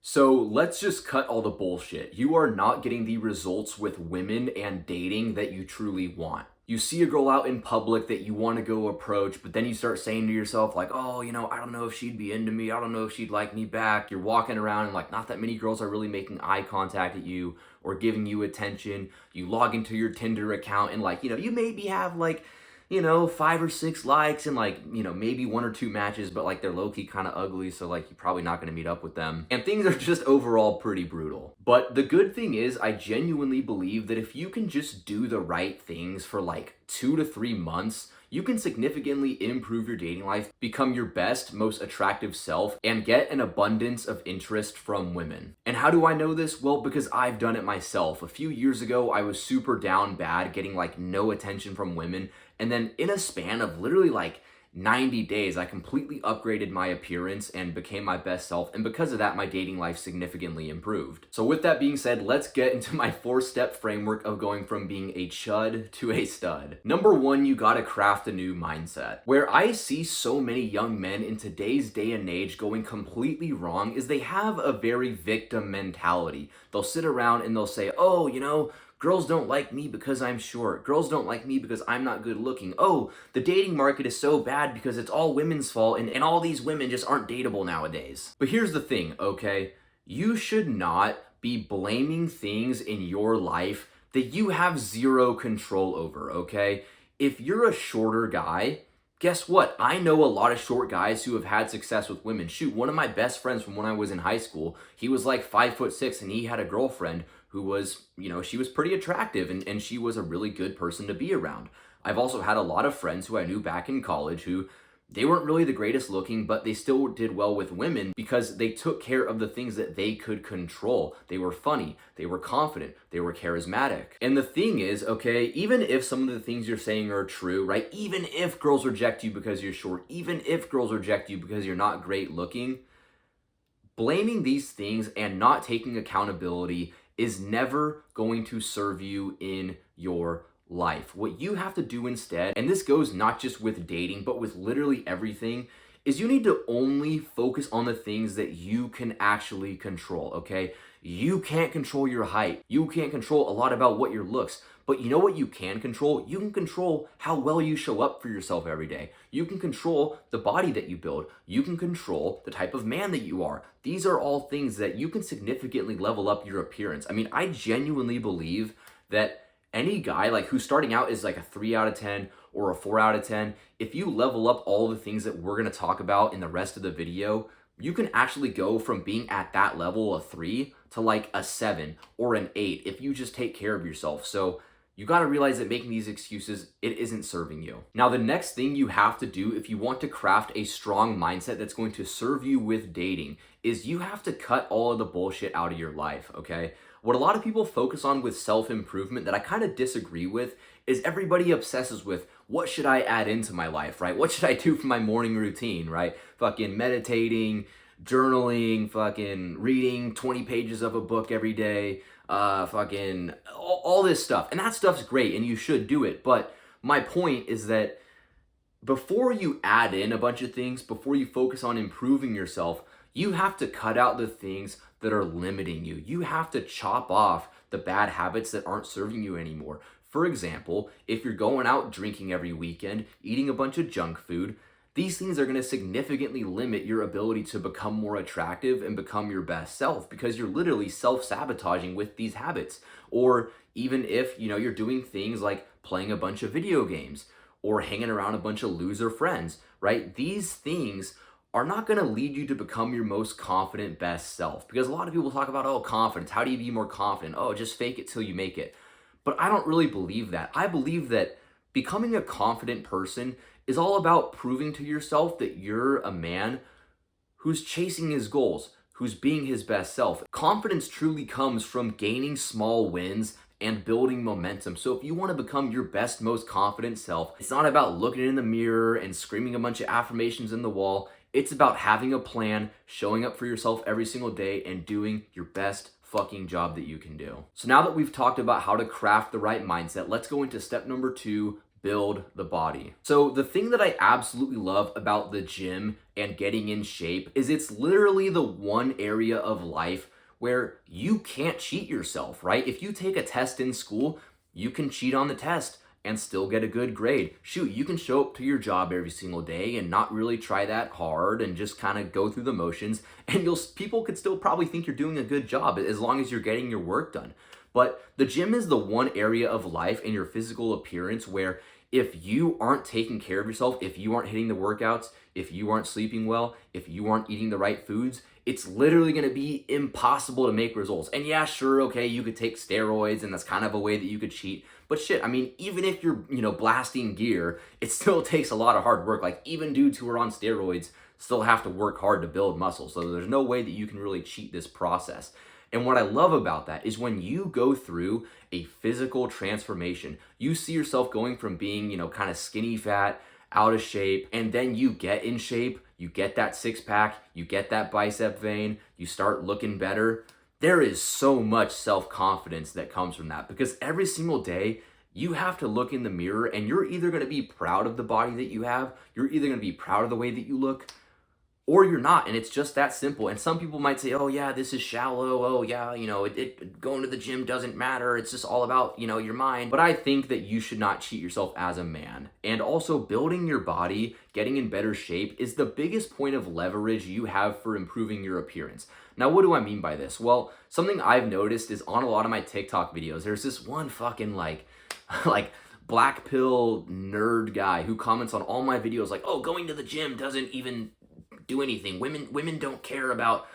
So let's just cut all the bullshit. You are not getting the results with women and dating that you truly want. You see a girl out in public that you want to go approach, but then you start saying to yourself, like, oh, I don't know if she'd be into me. I don't know if she'd like me back. You're walking around and, like, not that many girls are really making eye contact at you or giving you attention. You log into your Tinder account and, like, you maybe have, like, 5 or 6 likes and, like, maybe 1 or 2 matches, but, like, they're low-key kind of ugly, so, like, you're probably not going to meet up with them. And things are just overall pretty brutal. But the good thing is, I genuinely believe that if you can just do the right things for, like, 2 to 3 months, you can significantly improve your dating life, become your best, most attractive self, and get an abundance of interest from women. And how do I know this? Well, because I've done it myself. A few years ago, I was super down bad, getting, like, no attention from women. And then in a span of literally, like, 90 days, I completely upgraded my appearance and became my best self. And because of that, my dating life significantly improved. So with that being said, let's get into my 4-step framework of going from being a chud to a stud. Number 1, you gotta craft a new mindset. Where I see so many young men in today's day and age going completely wrong is they have a very victim mentality. They'll sit around and they'll say, oh, girls don't like me because I'm short. Girls don't like me because I'm not good looking. Oh, the dating market is so bad because it's all women's fault and all these women just aren't dateable nowadays. But here's the thing, okay? You should not be blaming things in your life that you have zero control over, okay? If you're a shorter guy, guess what? I know a lot of short guys who have had success with women. Shoot, one of my best friends from when I was in high school, he was like 5'6" and he had a girlfriend who was, she was pretty attractive and she was a really good person to be around. I've also had a lot of friends who I knew back in college who they weren't really the greatest looking, but they still did well with women because they took care of the things that they could control. They were funny, they were confident, they were charismatic. And the thing is, okay, even if some of the things you're saying are true, right? Even if girls reject you because you're short, even if girls reject you because you're not great looking, blaming these things and not taking accountability is never going to serve you in your life. What you have to do instead, and this goes not just with dating, but with literally everything, is you need to only focus on the things that you can actually control, okay? You can't control your height. You can't control a lot about what your looks. But you know what you can control? You can control how well you show up for yourself every day. You can control the body that you build. You can control the type of man that you are. These are all things that you can significantly level up your appearance. I mean, I genuinely believe that any guy like who's starting out is like a 3 out of 10 or a 4 out of 10, if you level up all the things that we're going to talk about in the rest of the video, you can actually go from being at that level of 3 to like a 7 or an 8 if you just take care of yourself. So you got to realize that making these excuses, it isn't serving you. Now, the next thing you have to do if you want to craft a strong mindset that's going to serve you with dating is you have to cut all of the bullshit out of your life, okay? What a lot of people focus on with self-improvement that I kind of disagree with is everybody obsesses with what should I add into my life, right? What should I do for my morning routine, right? Fucking meditating, journaling, fucking reading 20 pages of a book every day, fucking all this stuff. And that stuff's great and you should do it. But my point is that before you add in a bunch of things, before you focus on improving yourself, you have to cut out the things that are limiting you. You have to chop off the bad habits that aren't serving you anymore. For example, if you're going out drinking every weekend, eating a bunch of junk food, these things are going to significantly limit your ability to become more attractive and become your best self because you're literally self-sabotaging with these habits. Or even if, you're doing things like playing a bunch of video games or hanging around a bunch of loser friends, right? These things are not going to lead you to become your most confident best self. Because a lot of people talk about, oh, confidence. How do you be more confident? Oh, just fake it till you make it. But I don't really believe that. I believe that becoming a confident person is all about proving to yourself that you're a man who's chasing his goals, who's being his best self. Confidence truly comes from gaining small wins and building momentum. So if you want to become your best, most confident self, it's not about looking in the mirror and screaming a bunch of affirmations in the wall. It's about having a plan, showing up for yourself every single day, and doing your best fucking job that you can do. So now that we've talked about how to craft the right mindset, let's go into step number 2, build the body. So the thing that I absolutely love about the gym and getting in shape is it's literally the one area of life where you can't cheat yourself, right? If you take a test in school, you can cheat on the test and still get a good grade. Shoot, you can show up to your job every single day and not really try that hard and just kind of go through the motions, and people could still probably think you're doing a good job as long as you're getting your work done. But the gym is the one area of life in your physical appearance where if you aren't taking care of yourself, if you aren't hitting the workouts, if you aren't sleeping well, if you aren't eating the right foods, it's literally going to be impossible to make results. And yeah, sure, okay, you could take steroids and that's kind of a way that you could cheat. But shit, I mean, even if you're, blasting gear, it still takes a lot of hard work. Like even dudes who are on steroids still have to work hard to build muscle. So there's no way that you can really cheat this process. And what I love about that is when you go through a physical transformation, you see yourself going from being, kind of skinny fat, out of shape, and then you get in shape, you get that six pack, you get that bicep vein, you start looking better. There is so much self-confidence that comes from that because every single day you have to look in the mirror and you're either going to be proud of the body that you have, you're either going to be proud of the way that you look, or you're not, and it's just that simple. And some people might say, oh yeah, this is shallow, oh yeah, going to the gym doesn't matter, it's just all about, your mind. But I think that you should not cheat yourself as a man. And also building your body, getting in better shape is the biggest point of leverage you have for improving your appearance. Now, what do I mean by this? Well, something I've noticed is on a lot of my TikTok videos, there's this one fucking like black pill nerd guy who comments on all my videos like, oh, going to the gym doesn't even do anything. Women don't care about,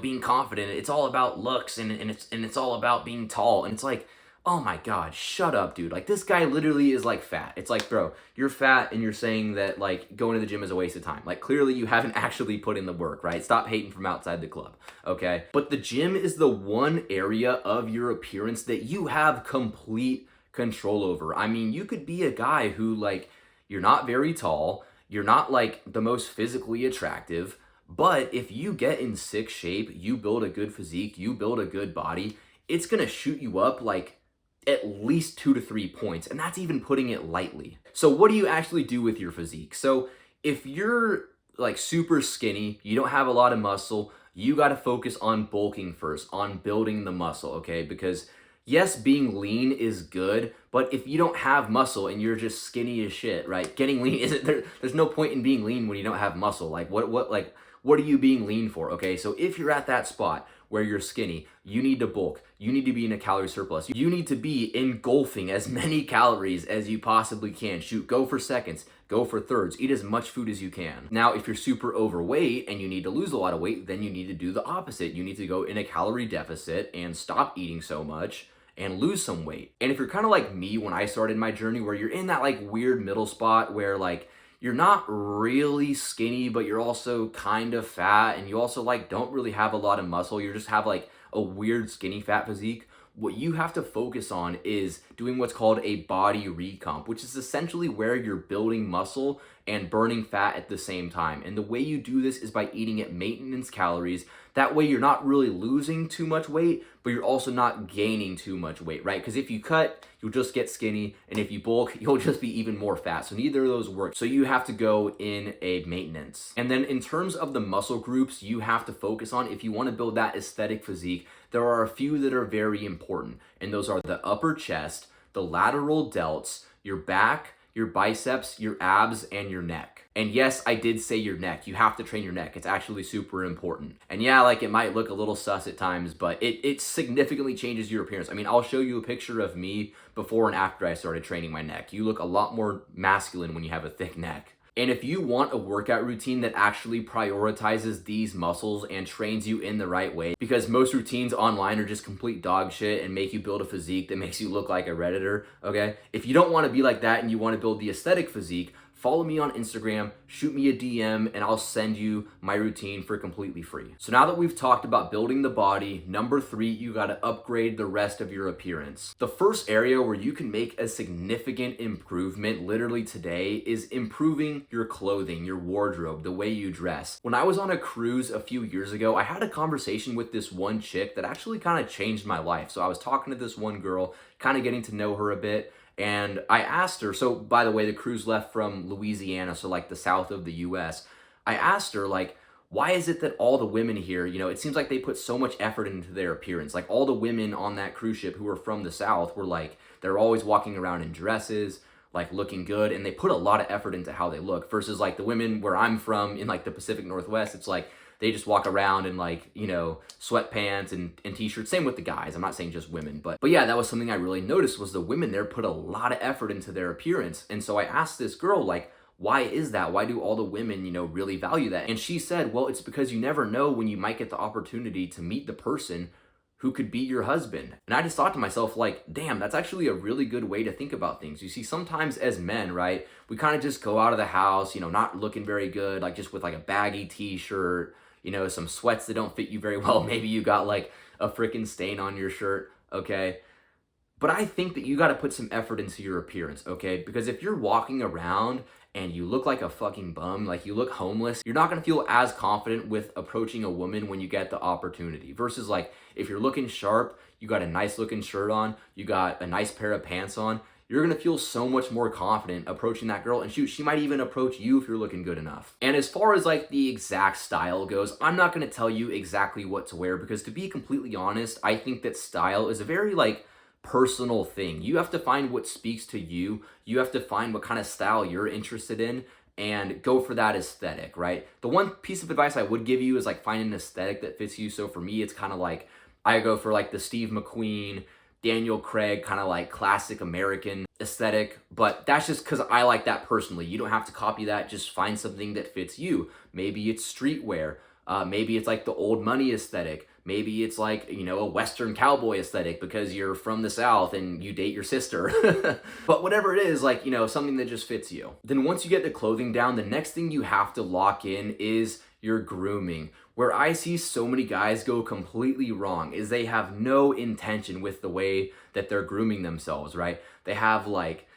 being confident. It's all about looks and it's all about being tall. And it's like, oh my God, shut up, dude. Like this guy literally is like fat. It's like, bro, you're fat and you're saying that like going to the gym is a waste of time. Like clearly you haven't actually put in the work, right? Stop hating from outside the club, okay? But the gym is the one area of your appearance that you have complete control over. I mean, you could be a guy who like, you're not very tall, you're not like the most physically attractive, but if you get in sick shape, you build a good physique, you build a good body, it's gonna shoot you up like at least 2 to 3 points, and that's even putting it lightly. So what do you actually do with your physique? So if you're like super skinny, you don't have a lot of muscle, you gotta focus on bulking first, on building the muscle, okay? Because yes, being lean is good, but if you don't have muscle and you're just skinny as shit, right? Getting lean isn't there. There's no point in being lean when you don't have muscle. Like what are you being lean for? Okay, so if you're at that spot where you're skinny, you need to bulk. You need to be in a calorie surplus. You need to be engulfing as many calories as you possibly can. Shoot, go for seconds, go for thirds, eat as much food as you can. Now, if you're super overweight and you need to lose a lot of weight, then you need to do the opposite. You need to go in a calorie deficit and stop eating so much and lose some weight. And if you're kind of like me when I started my journey, where you're in that like weird middle spot where like you're not really skinny, but you're also kind of fat, and you also like don't really have a lot of muscle, you just have like a weird skinny fat physique, what you have to focus on is doing what's called a body recomp, which is essentially where you're building muscle and burning fat at the same time. And the way you do this is by eating at maintenance calories. That way you're not really losing too much weight, but you're also not gaining too much weight, right? Because if you cut, you'll just get skinny, and if you bulk, you'll just be even more fat. So neither of those work. So you have to go in a maintenance. And then in terms of the muscle groups you have to focus on, if you want to build that aesthetic physique, there are a few that are very important. And those are the upper chest, the lateral delts, your back, your biceps, your abs, and your neck. And yes, I did say your neck. You have to train your neck. It's actually super important. And yeah, like it might look a little sus at times, but it significantly changes your appearance. I mean, I'll show you a picture of me before and after I started training my neck. You look a lot more masculine when you have a thick neck. And if you want a workout routine that actually prioritizes these muscles and trains you in the right way, because most routines online are just complete dog shit and make you build a physique that makes you look like a Redditor, okay? If you don't want to be like that and you want to build the aesthetic physique, follow me on Instagram, shoot me a DM, and I'll send you my routine for completely free. So now that we've talked about building the body, number 3, you gotta upgrade the rest of your appearance. The first area where you can make a significant improvement literally today is improving your clothing, your wardrobe, the way you dress. When I was on a cruise a few years ago, I had a conversation with this one chick that actually kind of changed my life. So I was talking to this one girl, kind of getting to know her a bit, And I asked her, so by the way, the cruise left from Louisiana, so like the south of the US. I asked her, like, why is it that all the women here, it seems like they put so much effort into their appearance. Like all the women on that cruise ship who were from the South were like, they're always walking around in dresses, like looking good, and they put a lot of effort into how they look versus like the women where I'm from in like the Pacific Northwest, it's like they just walk around in like, sweatpants and t-shirts. Same with the guys. I'm not saying just women, but yeah, that was something I really noticed was the women there put a lot of effort into their appearance. And so I asked this girl, like, why is that? Why do all the women, really value that? And she said, well, it's because you never know when you might get the opportunity to meet the person who could be your husband. And I just thought to myself, like, damn, that's actually a really good way to think about things. You see, sometimes as men, right, we kind of just go out of the house, not looking very good, like just with like a baggy t-shirt, some sweats that don't fit you very well. Maybe you got like a freaking stain on your shirt, okay? But I think that you got to put some effort into your appearance, okay? Because if you're walking around and you look like a fucking bum, like you look homeless, you're not gonna feel as confident with approaching a woman when you get the opportunity. Versus like, if you're looking sharp, you got a nice looking shirt on, you got a nice pair of pants on, you're gonna feel so much more confident approaching that girl. And shoot, she might even approach you if you're looking good enough. And as far as like the exact style goes, I'm not gonna tell you exactly what to wear because to be completely honest, I think that style is a very like personal thing. You have to find what speaks to you. You have to find what kind of style you're interested in and go for that aesthetic, right? The one piece of advice I would give you is like find an aesthetic that fits you. So for me, it's kind of like I go for like the Steve McQueen, Daniel Craig kind of like classic American aesthetic, but that's just because I like that personally. You don't have to copy that. Just find something that fits you. Maybe it's streetwear. Maybe it's like the old money aesthetic. Maybe it's like, a Western cowboy aesthetic because you're from the South and you date your sister. But whatever it is, like, something that just fits you. Then once you get the clothing down, the next thing you have to lock in is your grooming. Where I see so many guys go completely wrong is they have no intention with the way that they're grooming themselves, right? They have like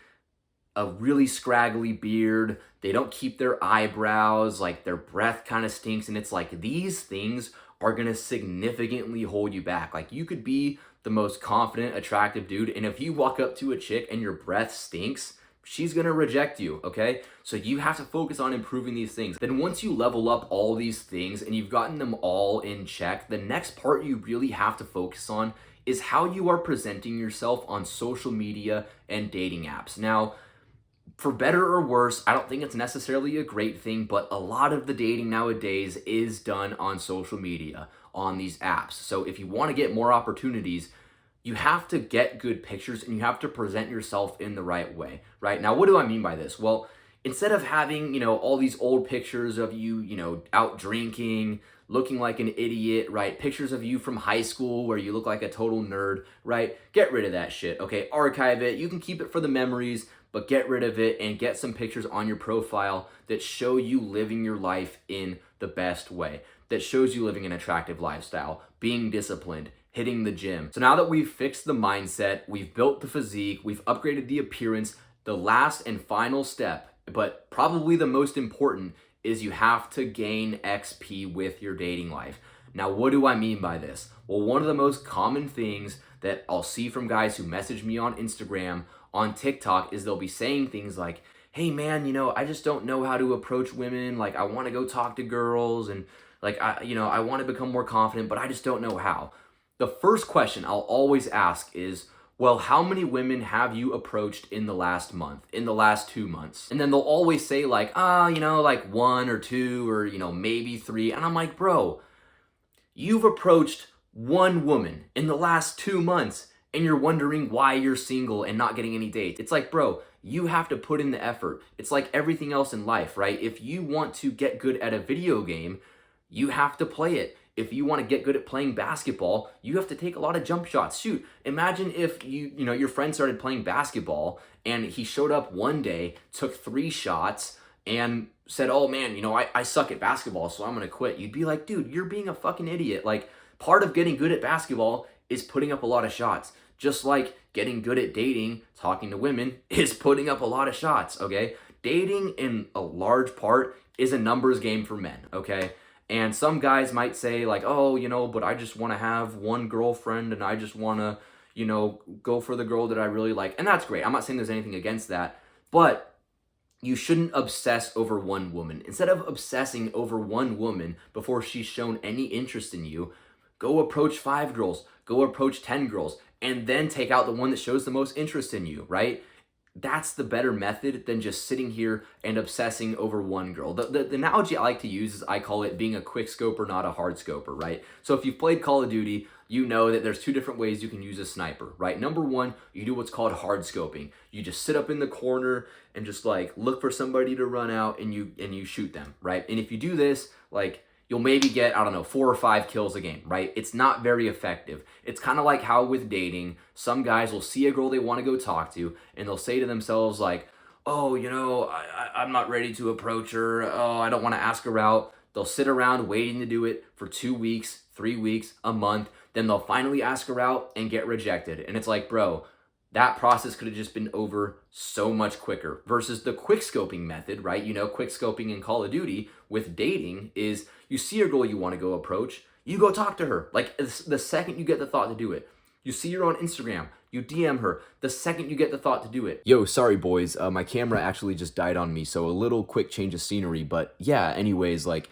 a really scraggly beard. They don't keep their eyebrows, like their breath kind of stinks. And it's like these things are going to significantly hold you back. Like you could be the most confident, attractive dude. And if you walk up to a chick and your breath stinks, she's going to reject you. Okay. So you have to focus on improving these things. Then once you level up all these things and you've gotten them all in check, the next part you really have to focus on is how you are presenting yourself on social media and dating apps. Now, for better or worse, I don't think it's necessarily a great thing, but a lot of the dating nowadays is done on social media, on these apps. So if you want to get more opportunities, you have to get good pictures and you have to present yourself in the right way, right? Now, what do I mean by this? Well, instead of having, all these old pictures of you, out drinking, looking like an idiot, right? Pictures of you from high school where you look like a total nerd, right? Get rid of that shit, okay? Archive it. You can keep it for the memories, but get rid of it and get some pictures on your profile that show you living your life in the best way, that shows you living an attractive lifestyle, being disciplined, hitting the gym. So now that we've fixed the mindset, we've built the physique, we've upgraded the appearance, the last and final step, but probably the most important, is you have to gain XP with your dating life. Now, what do I mean by this? Well, one of the most common things that I'll see from guys who message me on Instagram, on TikTok, is they'll be saying things like, hey man, I just don't know how to approach women. Like I want to go talk to girls and like, I want to become more confident, but I just don't know how. The first question I'll always ask is, well, how many women have you approached in the last month, in the last 2 months? And then they'll always say like, like 1 or 2 or, maybe 3. And I'm like, bro, you've approached 1 woman in the last 2 months and you're wondering why you're single and not getting any dates. It's like, bro, you have to put in the effort. It's like everything else in life, right? If you want to get good at a video game, you have to play it. If you want to get good at playing basketball, you have to take a lot of jump shots. Shoot, imagine if your friend started playing basketball and he showed up one day, took 3 shots and said, oh man, I suck at basketball, so I'm going to quit. You'd be like, dude, you're being a fucking idiot. Like part of getting good at basketball is putting up a lot of shots. Just like getting good at dating, talking to women, is putting up a lot of shots, okay? Dating in a large part is a numbers game for men, okay? And some guys might say like, oh, but I just want to have 1 girlfriend and I just want to, you know, go for the girl that I really like. And that's great. I'm not saying there's anything against that, but you shouldn't obsess over one woman. Instead of obsessing over one woman before she's shown any interest in you, go approach 5 girls, go approach 10 girls, and then take out the one that shows the most interest in you, right? That's the better method than just sitting here and obsessing over one girl. The analogy I like to use is I call it being a quick scoper, not a hard scoper, right? So if you've played Call of Duty, you know that there's 2 different ways you can use a sniper, right? Number 1, you do what's called hard scoping. You just sit up in the corner and just like look for somebody to run out and you shoot them, right? And if you do this, like you'll maybe get, I don't know, 4 or 5 kills a game, right? It's not very effective. It's kind of like how with dating, some guys will see a girl they want to go talk to, and they'll say to themselves like, oh, you know, I'm not ready to approach her. Oh, I don't want to ask her out. They'll sit around waiting to do it for 2 weeks, 3 weeks, a month. Then they'll finally ask her out and get rejected. And it's like, bro, that process could have just been over so much quicker versus the quick scoping method, right? You know, quick scoping in Call of Duty with dating is you see a girl you want to go approach, you go talk to her. Like the second you get the thought to do it. You see her on Instagram, you DM her the second you get the thought to do it. Yo, sorry boys, my camera actually just died on me, so a little quick change of scenery. But yeah, anyways, like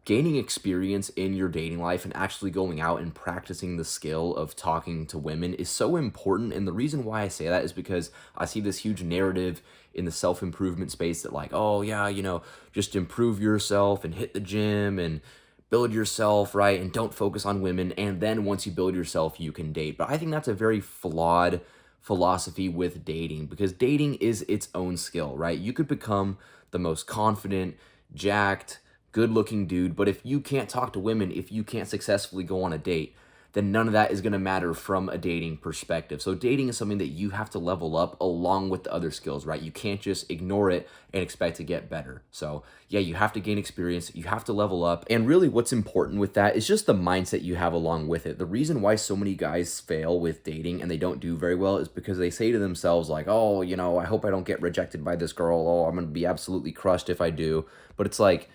gaining experience in your dating life and actually going out and practicing the skill of talking to women is so important. And the reason why I say that is because I see this huge narrative in the self-improvement space that like, oh yeah, you know, just improve yourself and hit the gym and build yourself, right? And don't focus on women. And then once you build yourself, you can date. But I think that's a very flawed philosophy with dating, because dating is its own skill, right? You could become the most confident, jacked, good-looking dude, but if you can't talk to women, if you can't successfully go on a date, then none of that is going to matter from a dating perspective. So dating is something that you have to level up along with the other skills, right? You can't just ignore it and expect to get better. So yeah, you have to gain experience, you have to level up, and really what's important with that is just the mindset you have along with it. The reason why so many guys fail with dating and they don't do very well is because they say to themselves like, oh, you know, I hope I don't get rejected by this girl. Oh, I'm going to be absolutely crushed if I do. But it's like,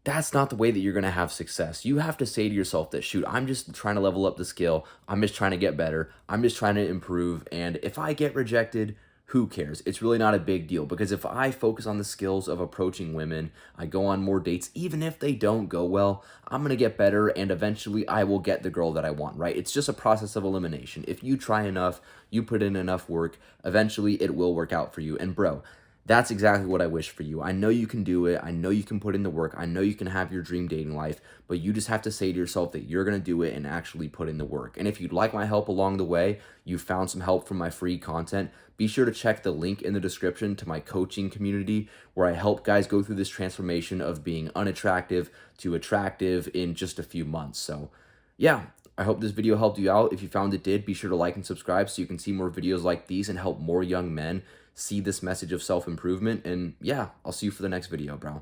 that's not the way that you're going to have success. You have to say to yourself that, shoot, I'm just trying to level up the skill. I'm just trying to get better. I'm just trying to improve. And if I get rejected, who cares? It's really not a big deal, because if I focus on the skills of approaching women, I go on more dates, even if they don't go well, I'm going to get better and eventually I will get the girl that I want, right? It's just a process of elimination. If you try enough, you put in enough work, eventually it will work out for you. And bro, that's exactly what I wish for you. I know you can do it. I know you can put in the work. I know you can have your dream dating life, but you just have to say to yourself that you're going to do it and actually put in the work. And if you'd like my help along the way, you found some help from my free content, be sure to check the link in the description to my coaching community where I help guys go through this transformation of being unattractive to attractive in just a few months. So yeah, I hope this video helped you out. If you found it did, be sure to like and subscribe so you can see more videos like these and help more young men see this message of self-improvement. And yeah, I'll see you for the next video, bro.